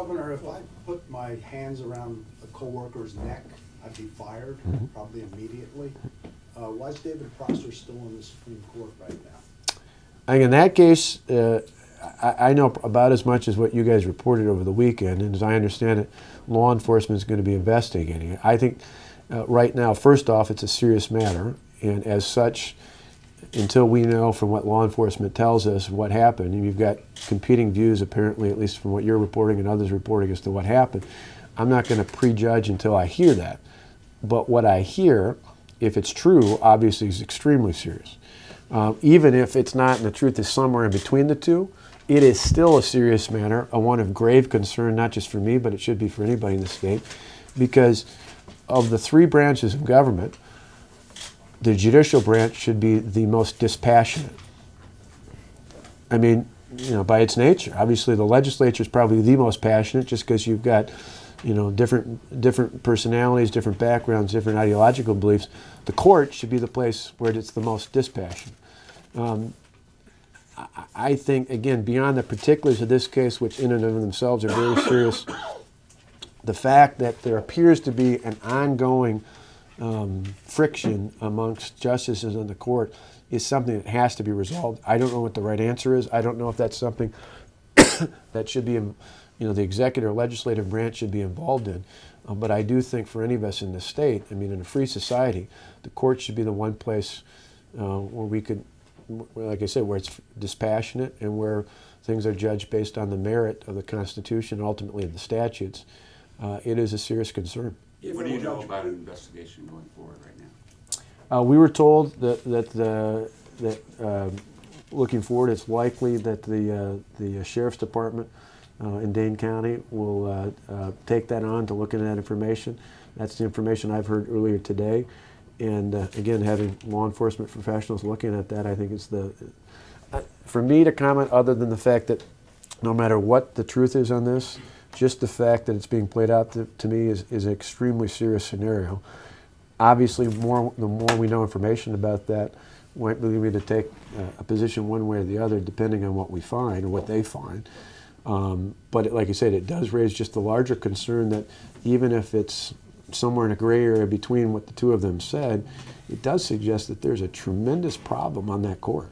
Governor, if I put my hands around a coworker's neck, I'd be fired, probably immediately. Why is David Prosser still in the Supreme Court right now? I think in that case, I know about as much as what you guys reported over the weekend, and as I understand it, law enforcement is going to be investigating it. I think right now, first off, it's a serious matter, and as such, until we know from what law enforcement tells us what happened, and you've got competing views apparently, at least from what you're reporting and others reporting as to what happened, I'm not going to prejudge until I hear that. But what I hear, if it's true, obviously is extremely serious. Even if it's not and the truth is somewhere in between the two, it is still a serious matter, a one of grave concern, not just for me, but it should be for anybody in the state, because of the three branches of government, the judicial branch should be the most dispassionate. I mean, you know, by its nature, obviously the legislature is probably the most passionate, just because you've got, you know, different personalities, different backgrounds, different ideological beliefs. The court should be the place where it's the most dispassionate. I think, again, beyond the particulars of this case, which in and of themselves are very serious, the fact that there appears to be an ongoing friction amongst justices in the court is something that has to be resolved. I don't know what the right answer is. I don't know if that's something that should be, you know, the executive or legislative branch should be involved in. But I do think for any of us in the state, I mean, in a free society, the court should be the one place where we could, like I said, where it's dispassionate and where things are judged based on the merit of the Constitution, ultimately of the statutes. It is a serious concern. What do you know about an investigation going forward right now? We were told that looking forward, it's likely that the Sheriff's Department in Dane County will take that on to look into that information. That's the information I've heard earlier today. And again, having law enforcement professionals looking at that, I think it's for me to comment other than the fact that no matter what the truth is on this, just the fact that it's being played out to me is an extremely serious scenario. Obviously, the more we know information about that, might lead me to take a position one way or the other, depending on what we find or what they find. But like I said, it does raise just the larger concern that even if it's somewhere in a gray area between what the two of them said, it does suggest that there's a tremendous problem on that court.